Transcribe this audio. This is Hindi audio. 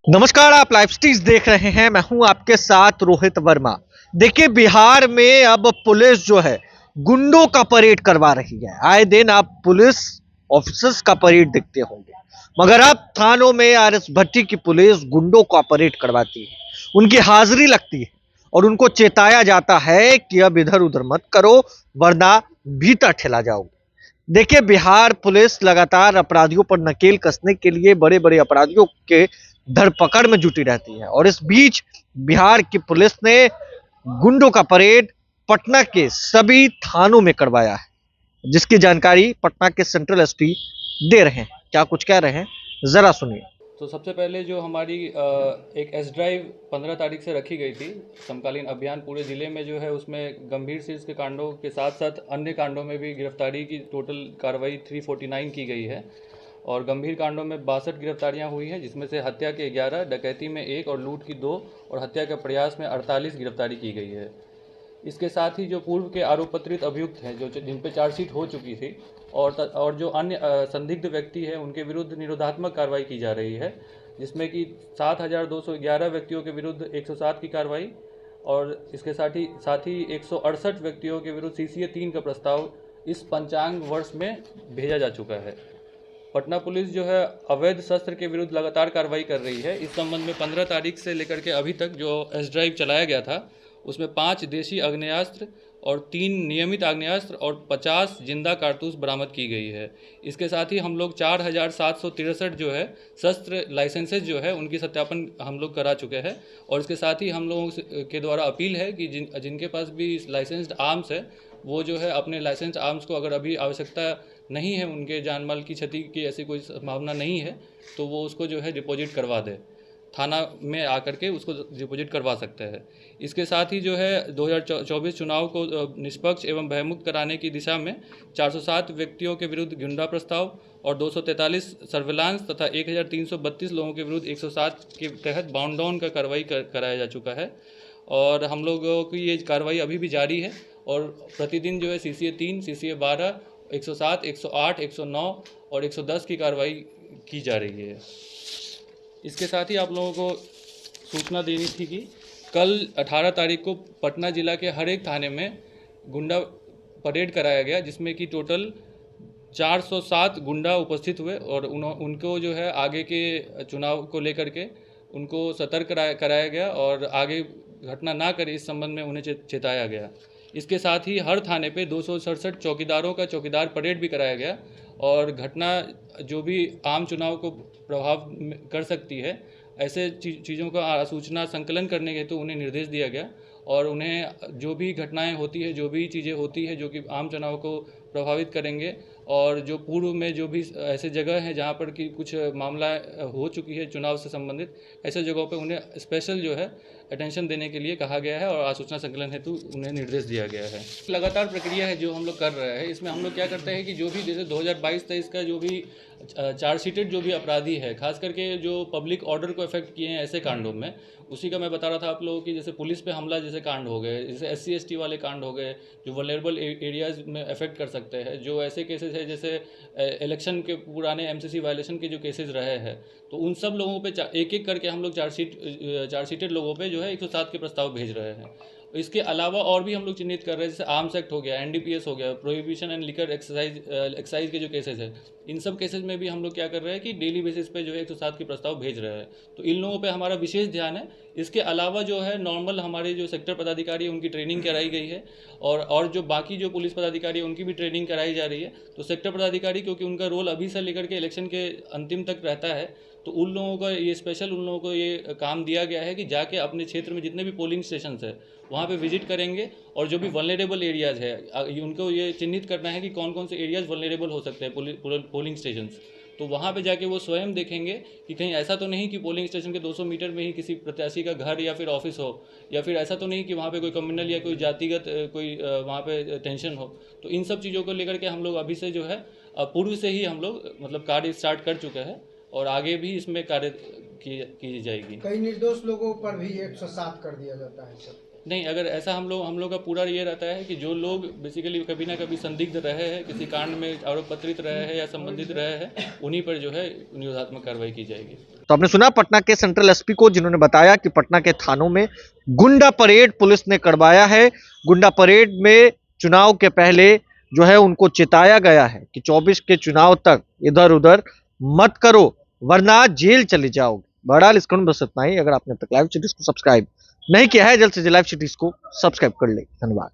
नमस्कार, आप लाइव स्ट्रीज देख रहे हैं। मैं हूं आपके साथ रोहित वर्मा। देखिए, बिहार में अब पुलिस जो है गुंडों का परेड करवा रही है। आए दिन आप पुलिस ऑफिसर्स का परेड देखते होंगे, मगर अब थानों में आरएस भट्टी की पुलिस गुंडों का परेड करवाती है। उनकी हाजिरी लगती है और उनको चेताया जाता है कि अब इधर उधर मत करो, वरना भीतर ठेला जाओगे। देखिए, बिहार पुलिस लगातार अपराधियों पर नकेल कसने के लिए बड़े बड़े अपराधियों के धरपकड़ में जुटी रहती है और इस बीच बिहार की पुलिस ने गुंडों का परेड पटना के सभी थानों में करवाया है, जिसकी जानकारी पटना के सेंट्रल एसपी दे रहे हैं। क्या कुछ कह रहे हैं, जरा सुनिए। तो सबसे पहले जो हमारी एक एस ड्राइव 15 तारीख से रखी गई थी, समकालीन अभियान पूरे ज़िले में जो है, उसमें गंभीर शीर्ष के कांडों के साथ साथ अन्य कांडों में भी गिरफ्तारी की टोटल कार्रवाई 349 की गई है। और गंभीर कांडों में 62 गिरफ्तारियां हुई हैं, जिसमें से हत्या के 11, डकैती में 1 और लूट की 2 और हत्या के प्रयास में 48 गिरफ्तारी की गई है। इसके साथ ही जो पूर्व के आरोप पत्रित अभियुक्त हैं, जो जिन पे चार्जशीट हो चुकी थी, और जो अन्य संदिग्ध व्यक्ति हैं, उनके विरुद्ध निरोधात्मक कार्रवाई की जा रही है, जिसमें कि 7,211 व्यक्तियों के विरुद्ध 107 की कार्रवाई और इसके साथ ही 168 व्यक्तियों के विरुद्ध CCA 3 का प्रस्ताव इस पंचांग वर्ष में भेजा जा चुका है। पटना पुलिस जो है अवैध शस्त्र के विरुद्ध लगातार कार्रवाई कर रही है। इस संबंध में 15 तारीख से लेकर के अभी तक जो एस ड्राइव चलाया गया था, उसमें 5 देशी आग्नेयास्त्र और 3 नियमित आग्नेयास्त्र और 50 जिंदा कारतूस बरामद की गई है। इसके साथ ही हम लोग 4,763 जो है शस्त्र लाइसेंसेज जो है, उनकी सत्यापन हम लोग करा चुके हैं। और इसके साथ ही हम लोगों के द्वारा अपील है कि जिनके पास भी लाइसेंस्ड आर्म्स है, वो जो है अपने लाइसेंस आर्म्स को, अगर अभी आवश्यकता नहीं है, उनके जान माल की क्षति की ऐसी कोई संभावना नहीं है, तो वो उसको जो है डिपॉजिट करवा दे, थाना में आकर के उसको डिपॉजिट करवा सकते हैं। इसके साथ ही जो है 2024 चुनाव को निष्पक्ष एवं भयमुक्त कराने की दिशा में 407 व्यक्तियों के विरुद्ध गुंडा प्रस्ताव और 243 सर्विलांस तथा 1,332 लोगों के विरुद्ध 107 के तहत बाउंड डाउन का कार्रवाई कराया जा चुका है। और हम लोगों की ये कार्रवाई अभी भी जारी है और प्रतिदिन जो है CCA 3, CCA 12, 107, 108, 109 और 110 की कार्रवाई की जा रही है। इसके साथ ही आप लोगों को सूचना देनी थी कि कल 18 तारीख को पटना ज़िला के हर एक थाने में गुंडा परेड कराया गया, जिसमें कि टोटल 407 गुंडा उपस्थित हुए और उनको जो है आगे के चुनाव को लेकर के उनको सतर्क कराया गया और आगे घटना ना करे, इस संबंध में उन्हें चेताया गया। इसके साथ ही हर थाने पे 267 चौकीदारों का चौकीदार परेड भी कराया गया और घटना जो भी आम चुनाव को प्रभाव कर सकती है, ऐसे चीज़ों का सूचना संकलन करने के हेतु उन्हें निर्देश दिया गया। और उन्हें जो भी घटनाएं होती है, जो भी चीज़ें होती है जो कि आम चुनाव को प्रभावित करेंगे, और जो पूर्व में जो भी ऐसे जगह हैं जहां पर कि कुछ मामला हो चुकी है चुनाव से संबंधित, ऐसे जगहों पे उन्हें स्पेशल जो है अटेंशन देने के लिए कहा गया है और आसूचना संकलन हेतु उन्हें निर्देश दिया गया है। लगातार प्रक्रिया है जो हम लोग कर रहे हैं। इसमें हम लोग क्या करते हैं कि जो भी जैसे 2022-23 का जो भी चार्जशीटेड जो भी अपराधी है, खास करके जो पब्लिक ऑर्डर को इफेक्ट किए हैं ऐसे कांडों में, उसी का मैं बता रहा था आप लोगों की, जैसे पुलिस पे हमला जैसे कांड हो गए, जैसे SC ST वाले कांड हो गए जो वल्नरेबल एरियाज में अफेक्ट कर सकते हैं, जो ऐसे केसेस है जैसे इलेक्शन के पुराने MCC वायलेशन के जो केसेस रहे हैं, तो उन सब लोगों पे एक एक करके हम लोग चार्जशीटेड लोगों पे जो है 107 के प्रस्ताव भेज रहे हैं। इसके अलावा और भी हम लोग चिन्हित कर रहे हैं, जैसे आर्म्स एक्ट हो गया, NDPS हो गया, प्रोहिबिशन एंड लिकर एक्साइज के जो केसेस हैं, इन सब केसेस में भी हम लोग क्या कर रहे हैं कि डेली बेसिस पे जो है 107 के प्रस्ताव भेज रहे हैं। तो इन लोगों पे हमारा विशेष ध्यान है। इसके अलावा जो है नॉर्मल हमारे जो सेक्टर पदाधिकारी है, उनकी ट्रेनिंग कराई गई है और जो बाकी जो पुलिस पदाधिकारी है, उनकी भी ट्रेनिंग कराई जा रही है। तो सेक्टर पदाधिकारी, क्योंकि उनका रोल अभी से लेकर के इलेक्शन के अंतिम तक रहता है, तो उन लोगों का ये स्पेशल उन लोगों को ये काम दिया गया है कि जाके अपने क्षेत्र में जितने भी पोलिंग स्टेशन है वहाँ पे विजिट करेंगे और जो भी वल्नरेबल एरियाज़ है उनको ये चिन्हित करना है कि कौन कौन से एरियाज़ वल्नरेबल हो सकते हैं पोलिंग स्टेशंस। तो वहाँ पे जाके वो स्वयं देखेंगे कि कहीं ऐसा तो नहीं कि पोलिंग स्टेशन के 200 मीटर में ही किसी प्रत्याशी का घर या फिर ऑफिस हो, या फिर ऐसा तो नहीं कि वहाँ पे कोई कम्युनल या कोई जातिगत कोई वहाँ पे टेंशन हो। तो इन सब चीज़ों को लेकर के हम लोग अभी से जो है पूर्व से ही हम लोग मतलब कार्य स्टार्ट कर चुके हैं और आगे भी इसमें कार्य की जाएगी। कई निर्दोष लोगों पर भी 107 कर दिया जाता है सर। नहीं, अगर ऐसा हम लोग का पूरा ये रहता है कि जो लोग बेसिकली कभी ना कभी संदिग्ध रहे हैं, किसी कांड में आरोप पत्रित रहे हैं या संबंधित रहे हैं, उन्हीं पर जो है निरोधात्मक कार्रवाई की जाएगी। तो आपने सुना पटना के सेंट्रल एसपी को, जिन्होंने बताया कि पटना के थानों में गुंडा परेड पुलिस ने करवाया है। गुंडा परेड में चुनाव के पहले जो है उनको चिताया गया है कि 24 के चुनाव तक इधर उधर मत करो वरना जेल चले जाओगे। बहरहाल इस खंड में बस इतना ही। अगर आपने अब तक लाइव सिटीज को सब्सक्राइब नहीं किया है, जल्द से जल्द लाइव सिटीज को सब्सक्राइब कर ले। धन्यवाद।